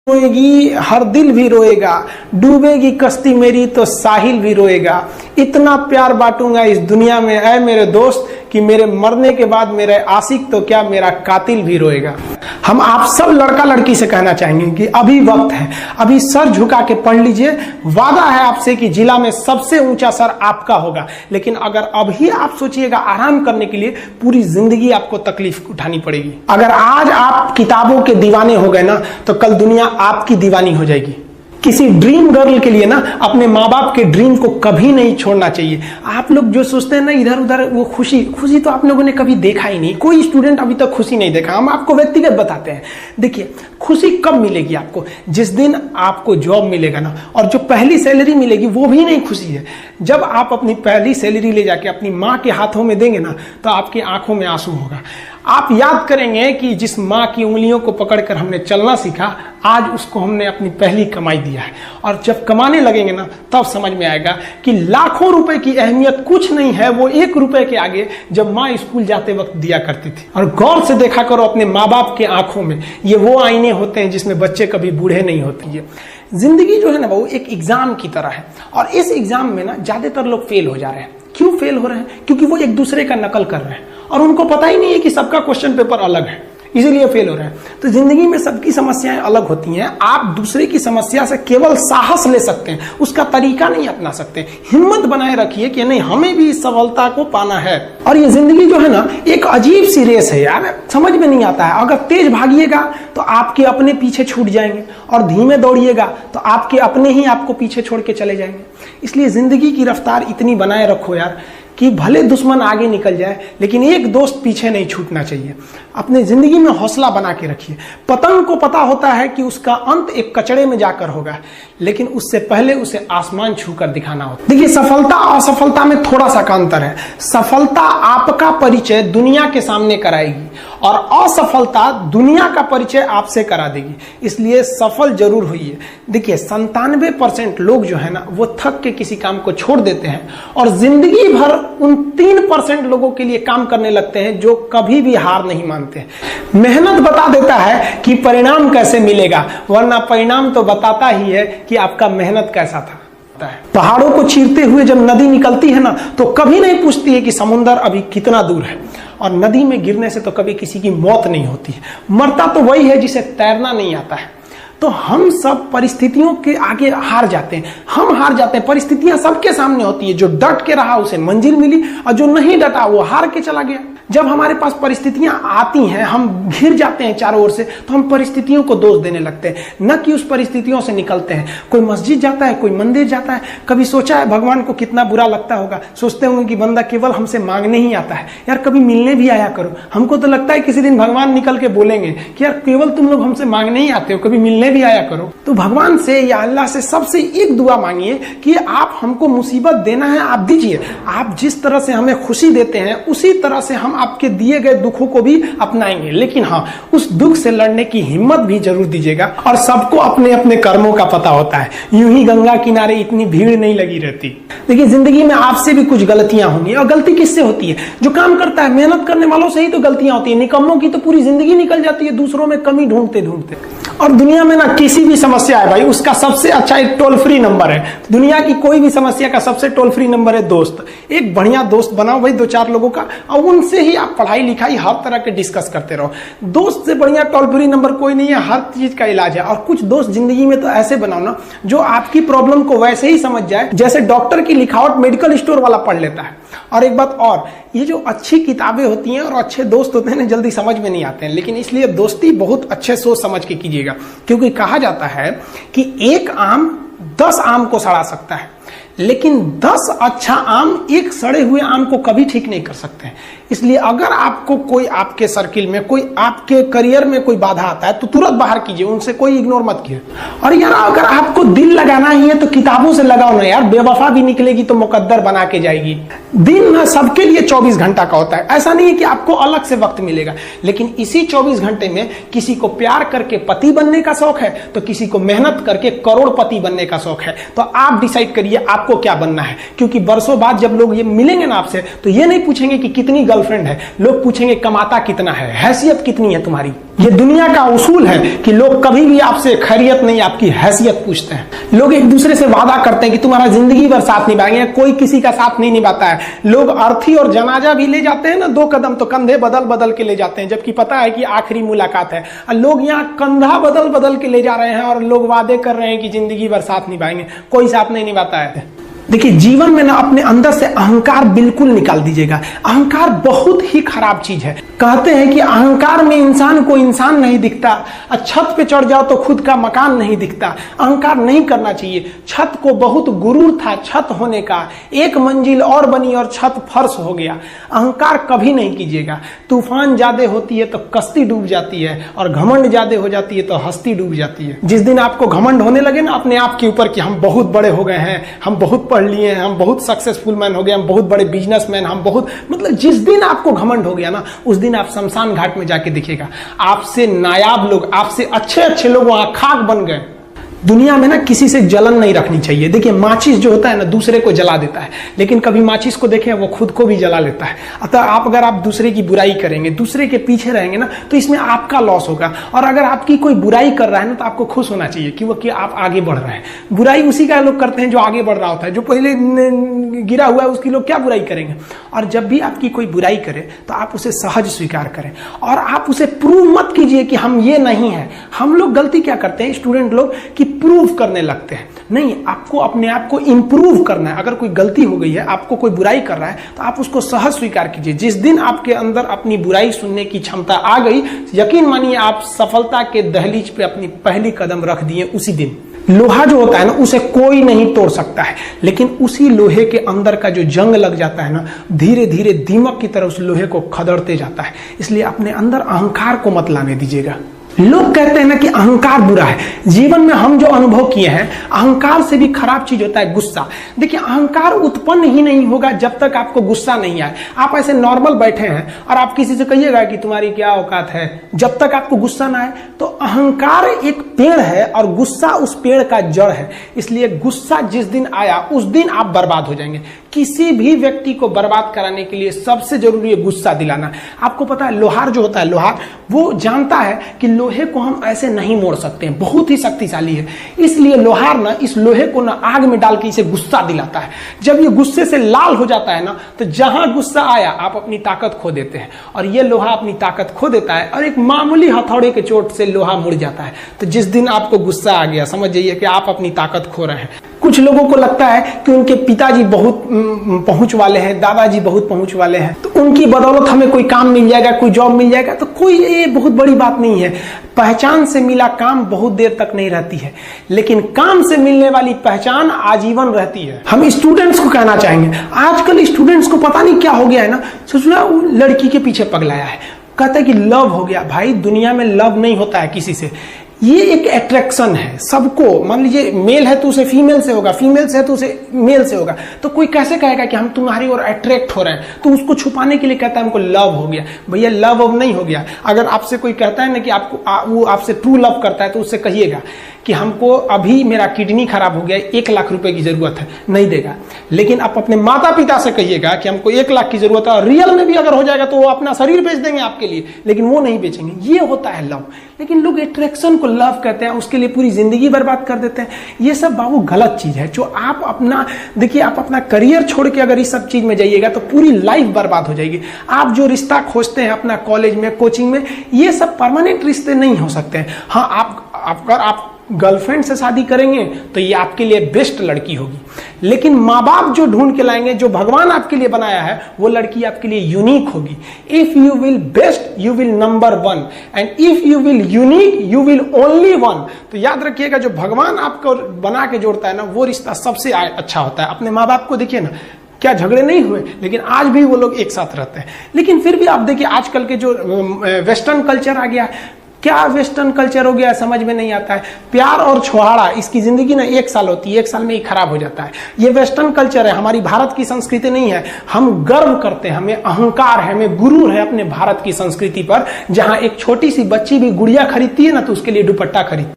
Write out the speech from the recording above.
रोएगी हर दिल भी रोएगा, डूबेगी कश्ती मेरी तो साहिल भी रोएगा। इतना प्यार बांटूंगा इस दुनिया में ऐ मेरे दोस्त कि मेरे मरने के बाद मेरे आशिक तो क्या मेरा कातिल भी रोएगा। हम आप सब लड़का लड़की से कहना चाहेंगे कि अभी वक्त है, अभी सर झुका के पढ़ लीजिए। वादा है आपसे कि जिला में सबसे ऊंचा सर आपका होगा, लेकिन अगर अभी आप सोचिएगा आराम करने के लिए, पूरी जिंदगी आपको तकलीफ उठानी पड़ेगी। अगर आज आप किताबों के दीवाने हो गए ना, तो कल दुनिया आपकी दीवानी हो जाएगी। किसी ड्रीम गर्ल के लिए ना अपने माँ बाप के ड्रीम को कभी नहीं छोड़ना चाहिए। आप लोग जो सोचते हैं ना इधर उधर, वो खुशी तो आप लोगों ने कभी देखा ही नहीं। कोई स्टूडेंट अभी तक खुशी नहीं देखा। हम आपको व्यक्तिगत बताते हैं। देखिए, खुशी कब मिलेगी आपको? जिस दिन आपको जॉब मिलेगा ना, और जो पहली सैलरी मिलेगी वो भी नहीं खुशी है। जब आप अपनी पहली सैलरी ले जाके अपनी माँ के हाथों में देंगे ना, तो आपकी आंखों में आंसू होगा। आप याद करेंगे कि जिस माँ की उंगलियों को पकड़कर हमने चलना सीखा, आज उसको हमने अपनी पहली कमाई दिया है। और जब कमाने लगेंगे ना, तब समझ में आएगा कि लाखों रुपए की अहमियत कुछ नहीं है वो 1 रुपए के आगे जब माँ स्कूल जाते वक्त दिया करती थी। और गौर से देखा करो अपने माँ बाप के आंखों में, ये वो आईने होते हैं जिसमें बच्चे कभी बूढ़े नहीं होते हैं। जिंदगी जो है ना वो एक एग्जाम की तरह है, और इस एग्जाम में ना ज्यादातर लोग फेल हो जा रहे हैं। क्यों फेल हो रहे हैं? क्योंकि वो एक दूसरे का नकल कर रहे हैं और उनको पता ही नहीं है कि सबका क्वेश्चन पेपर अलग है, इसीलिए फेल हो रहे हैं। तो जिंदगी में सबकी समस्याएं अलग होती हैं। आप दूसरे की समस्या से केवल साहस ले सकते हैं, उसका तरीका नहीं अपना सकते। हिम्मत बनाए रखिए कि नहीं, हमें भी इस सफलता को पाना है। और ये जिंदगी जो है ना एक अजीब सी रेस है यार, समझ में नहीं आता है। अगर तेज भागिएगा तो आपके अपने पीछे छूट जाएंगे, और धीमे दौड़िएगा तो आपके अपने ही आपको पीछे छोड़ के चले जाएंगे। इसलिए जिंदगी की रफ्तार इतनी बनाए रखो यार कि भले दुश्मन आगे निकल जाए, लेकिन एक दोस्त पीछे नहीं छूटना चाहिए। अपने जिंदगी में हौसला बना के रखिए। पतंग को पता होता है कि उसका अंत एक कचड़े में जाकर होगा, लेकिन उससे पहले उसे आसमान छूकर दिखाना होता। देखिए, सफलता और असफलता में थोड़ा सा का अंतर है। सफलता आपका परिचय दुनिया के सामने कराएगी, और असफलता दुनिया का परिचय आपसे करा देगी। इसलिए सफल जरूर होइए। देखिए, 97% लोग जो है ना वो थक के किसी काम को छोड़ देते हैं, और जिंदगी भर उन 3% लोगों के लिए काम करने लगते हैं जो कभी भी हार नहीं मानते। मेहनत बता देता है कि परिणाम कैसे मिलेगा, वरना परिणाम तो बताता ही है कि आपका मेहनत कैसा था। पहाड़ों को चीरते हुए जब नदी निकलती है ना, तो कभी नहीं पूछती है कि समुद्र अभी कितना दूर है। और नदी में गिरने से तो कभी किसी की मौत नहीं होती है, मरता तो वही है जिसे तैरना नहीं आता है। तो हम सब परिस्थितियों के आगे हार जाते हैं। हम हार जाते हैं, परिस्थितियां सबके सामने होती है। जो डट के रहा उसे मंजिल मिली, और जो नहीं डटा वो हार के चला गया। जब हमारे पास परिस्थितियां आती हैं, हम घिर जाते हैं चारों ओर से, तो हम परिस्थितियों को दोष देने लगते हैं, न कि उस परिस्थितियों से निकलते हैं। कोई मस्जिद जाता है, कोई मंदिर जाता है, कभी सोचा है भगवान को कितना बुरा लगता होगा? सोचते होंगे कि बंदा केवल हमसे मांगने ही आता है। यार कभी मिलने भी आया करो। हमको तो लगता है किसी दिन भगवान निकल के बोलेंगे कि यार केवल तुम लोग हमसे मांगने ही आते हो, कभी मिलने भी आया करो। तो भगवान से या अल्लाह से सबसे एक दुआ मांगिए कि आप हमको मुसीबत देना है, आप दीजिए। आप जिस तरह से हमें खुशी देते हैं, उसी तरह से हम आपके दिए गए दुखों को भी अपनाएंगे। लेकिन हाँ, उस दुख से लड़ने की हिम्मत भी जरूर दीजिएगा। और सबको अपने अपने कर्मों का पता होता है, यूं ही गंगा किनारे इतनी भीड़ नहीं लगी रहती। देखिए, जिंदगी में आपसे भी कुछ गलतियां होंगी, और गलती किससे होती है? जो काम करता है, मेहनत करने वालों से ही तो गलतियां होती है। निकम्मों की तो पूरी जिंदगी निकल जाती है दूसरों में कमी ढूंढते ढूंढते। और दुनिया में ना किसी भी समस्या है भाई, उसका सबसे अच्छा एक टोल फ्री नंबर है। दुनिया की कोई भी समस्या का सबसे टोल फ्री नंबर है दोस्त। एक बढ़िया दोस्त बनाओ भाई, 2-4 लोगों का, और उनसे ही आप पढ़ाई लिखाई हर तरह के डिस्कस करते रहो। दोस्त से बढ़िया टोल फ्री नंबर कोई नहीं है, हर चीज का इलाज है। और कुछ दोस्त जिंदगी में तो ऐसे बनाओ ना जो आपकी प्रॉब्लम को वैसे ही समझ जाए जैसे डॉक्टर की लिखावट मेडिकल स्टोर वाला पढ़ लेता है। और एक बात और, ये जो अच्छी किताबें होती हैं और अच्छे दोस्त होते हैं ना, जल्दी समझ में नहीं आते हैं। लेकिन इसलिए दोस्ती बहुत अच्छे सोच समझ के कीजिएगा, क्योंकि कहा जाता है कि एक आम 10 आम को सड़ा सकता है, लेकिन 10 अच्छा आम एक सड़े हुए आम को कभी ठीक नहीं कर सकते हैं। इसलिए अगर आपको कोई आपके सर्किल में, कोई आपके करियर में कोई बाधा आता है, तो तुरंत बाहर कीजिए, उनसे कोई इग्नोर मत कीजिए। और यार अगर आपको दिल लगाना ही है तो किताबों से लगाओ ना यार। बेवफा भी निकलेगी तो मुकद्दर बना के जाएगी। दिन ना सबके लिए 24 घंटा का होता है। ऐसा नहीं है कि आपको अलग से वक्त मिलेगा, लेकिन इसी 24 घंटे में किसी को प्यार करके पति बनने का शौक है, तो किसी को मेहनत करके करोड़पति बनने का शौक है। तो आप डिसाइड करिए आपको क्या बनना है। क्योंकि बरसों बाद जब लोग ये मिलेंगे ना आपसे, तो ये नहीं पूछेंगे कि कितनी गर्लफ्रेंड है, लोग पूछेंगे कमाता कितना है, हैसियत कितनी है तुम्हारी। ये दुनिया का उसूल है कि लोग कभी भी आपसे खैरियत नहीं, आपकी हैसियत पूछते हैं। लोग एक दूसरे से वादा करते हैं कि तुम्हारा जिंदगी भर साथ निभाएंगे, कोई किसी का साथ नहीं निभाता है। लोग अर्थी और जनाजा भी ले जाते हैं ना 2 कदम, तो कंधे बदल बदल के ले जाते हैं, जबकि पता है कि आखिरी मुलाकात है। और लोग यहाँ कंधा बदल बदल के ले जा रहे हैं और लोग वादे कर रहे हैं कि जिंदगी भर साथ निभाएंगे, कोई साथ नहीं निभाता है। देखिए, जीवन में ना अपने अंदर से अहंकार बिल्कुल निकाल दीजिएगा। अहंकार बहुत ही खराब चीज है। कहते हैं कि अहंकार में इंसान को इंसान नहीं दिखता, और छत पे चढ़ जाओ तो खुद का मकान नहीं दिखता। अहंकार नहीं करना चाहिए। छत को बहुत गुरूर था छत होने का, 1 मंजिल और बनी और छत फर्श हो गया। अहंकार कभी नहीं कीजिएगा। तूफान ज्यादा होती है तो कश्ती डूब जाती है, और घमंड ज्यादा हो जाती है तो हस्ती डूब जाती है। जिस दिन आपको घमंड होने लगे ना अपने आप के ऊपर कि हम बहुत बड़े हो गए हैं, हम बहुत पढ़ लिए हैं, हम बहुत सक्सेसफुल मैन हो गए, हम बहुत बड़े बिजनेसमैन, हम बहुत, मतलब जिस दिन आपको घमंड हो गया ना, उस दिन आप शमशान घाट में जाके देखिएगा, आपसे नायाब लोग, आपसे अच्छे अच्छे लोग वहां खाक बन गए। दुनिया में ना किसी से जलन नहीं रखनी चाहिए। देखिए, माचिस जो होता है ना दूसरे को जला देता है, लेकिन कभी माचिस को देखें वो खुद को भी जला लेता है। अतः अगर आप दूसरे की बुराई करेंगे, दूसरे के पीछे रहेंगे ना, तो इसमें आपका लॉस होगा। और अगर आपकी कोई बुराई कर रहा है ना, तो आपको खुश होना चाहिए कि आप आगे बढ़ रहे हैं। बुराई उसी का लोग करते हैं जो आगे बढ़ रहा होता है। जो पहले गिरा हुआ है उसकी लोग क्या बुराई करेंगे। और जब भी आपकी कोई बुराई करे तो आप उसे सहज स्वीकार करें, और आप उसे प्रूव मत कीजिए कि हम ये नहीं है। हम लोग गलती क्या करते हैं, स्टूडेंट लोग, कि प्रूव करने लगते हैं। नहीं, आपको अपने आप को इंप्रूव करना है। अगर कोई गलती हो गई है, आपको कोई बुराई कर रहा है, तो आप उसको सहज स्वीकार कीजिए। जिस दिन आपके अंदर अपनी बुराई सुनने की क्षमता आ गई, यकीन मानिए आप सफलता के दहलीज पे अपनी पहली कदम रख दिए उसी दिन। लोहा जो होता है ना, उसे कोई नहीं तोड़ सकता है, लेकिन उसी लोहे के अंदर का जो जंग लग जाता है ना, धीरे धीरे दीमक की तरह उस लोहे को खदड़ते जाता है। इसलिए अपने अंदर अहंकार को मत लाने दीजिएगा। लोग कहते हैं ना कि अहंकार बुरा है। जीवन में हम जो अनुभव किए हैं, अहंकार से भी खराब चीज होता है गुस्सा। देखिए, अहंकार उत्पन्न ही नहीं होगा जब तक आपको गुस्सा नहीं आए। आप ऐसे नॉर्मल बैठे हैं और आप किसी से कहिएगा कि तुम्हारी क्या औकात है, जब तक आपको गुस्सा ना आए। तो अहंकार एक पेड़ है और गुस्सा उस पेड़ का जड़ है। इसलिए गुस्सा जिस दिन आया उस दिन आप बर्बाद हो जाएंगे। किसी भी व्यक्ति को बर्बाद कराने के लिए सबसे जरूरी है गुस्सा दिलाना। आपको पता है, लोहार जो होता है, लोहार वो जानता है कि लोहे को हम ऐसे नहीं मोड़ सकते हैं, बहुत ही शक्तिशाली है। इसलिए लोहार ना इस लोहे को ना आग में डाल के इसे गुस्सा दिलाता है। जब ये गुस्से से लाल हो जाता है ना, तो जहां गुस्सा आया आप अपनी ताकत खो देते हैं, और ये लोहा अपनी ताकत खो देता है, और एक मामूली हथौड़े के चोट से लोहा मुड़ जाता है। तो जिस दिन आपको गुस्सा आ गया, समझ जाइए कि आप अपनी ताकत खो रहे हैं। कुछ लोगों को लगता है कि उनके पिताजी बहुत पहुंच वाले हैं, दादाजी बहुत पहुंच वाले हैं, तो उनकी बदौलत हमें कोई काम मिल जाएगा, कोई जॉब मिल जाएगा। तो कोई ये बहुत बड़ी बात नहीं है। पहचान से मिला काम बहुत देर तक नहीं रहती है, लेकिन काम से मिलने वाली पहचान आजीवन रहती है। हम स्टूडेंट्स को कहना चाहेंगे, आजकल स्टूडेंट्स को पता नहीं क्या हो गया है ना, सोचना वो लड़की के पीछे पगलाया है, कहता है कि लव हो गया। भाई, दुनिया में लव नहीं होता है किसी से। ये एक अट्रैक्शन है सबको। मान लीजिए मेल है तो उसे फीमेल से होगा, फीमेल से है तो उसे मेल से होगा। तो कोई कैसे कहेगा कि हम तुम्हारी ओर अट्रैक्ट हो रहे हैं, तो उसको छुपाने के लिए कहता है हमको लव हो गया। भैया, लव अब नहीं हो गया। अगर आपसे कोई कहता है ना कि आपको वो आपसे ट्रू लव करता है, तो उससे कहिएगा कि हमको अभी मेरा किडनी खराब हो गया, 1 लाख रुपए की जरूरत है, नहीं देगा। लेकिन आप अपने माता पिता से कहिएगा कि हमको 1 लाख की जरूरत है, और रियल में भी अगर हो जाएगा तो वो अपना शरीर बेच देंगे आपके लिए, लेकिन वो नहीं बेचेंगे। ये होता है लव। लेकिन लोग अट्रैक्शन को लव कहते हैं, उसके लिए पूरी जिंदगी बर्बाद कर देते हैं। ये सब बाबू गलत चीज है। जो आप अपना, देखिए, आप अपना करियर छोड़ के अगर इस सब चीज में जाइएगा तो पूरी लाइफ बर्बाद हो जाएगी। आप जो रिश्ता खोजते हैं अपना कॉलेज में, कोचिंग में, ये सब परमानेंट रिश्ते नहीं हो सकते हैं। हाँ, अगर आप गर्लफ्रेंड से शादी करेंगे तो ये आपके लिए बेस्ट लड़की होगी, लेकिन माँ बाप जो ढूंढ के लाएंगे, जो भगवान आपके लिए बनाया है, वो लड़की आपके लिए यूनिक होगी। If you will best you will number 1, and if you will unique you will only 1। तो याद रखिएगा, जो भगवान आपको बना के जोड़ता है ना, वो रिश्ता सबसे अच्छा होता है। अपने माँ बाप को देखिए ना, क्या झगड़े नहीं हुए, लेकिन आज भी वो लोग एक साथ रहते हैं। लेकिन फिर भी आप देखिए, आजकल के जो वेस्टर्न कल्चर आ गया, क्या वेस्टर्न कल्चर हो गया समझ में नहीं आता है। प्यार और छोहाड़ा, इसकी जिंदगी ना 1 साल होती है, 1 साल में ही खराब हो जाता है। ये वेस्टर्न कल्चर है, हमारी भारत की संस्कृति नहीं है। हम गर्व करते हैं, हमें अहंकार है, हमें गुरूर है अपने भारत की संस्कृति पर। जहां एक छोटी सी बच्ची भी गुड़िया खरीदती है ना, तो उसके लिए दुपट्टा खरीदती है।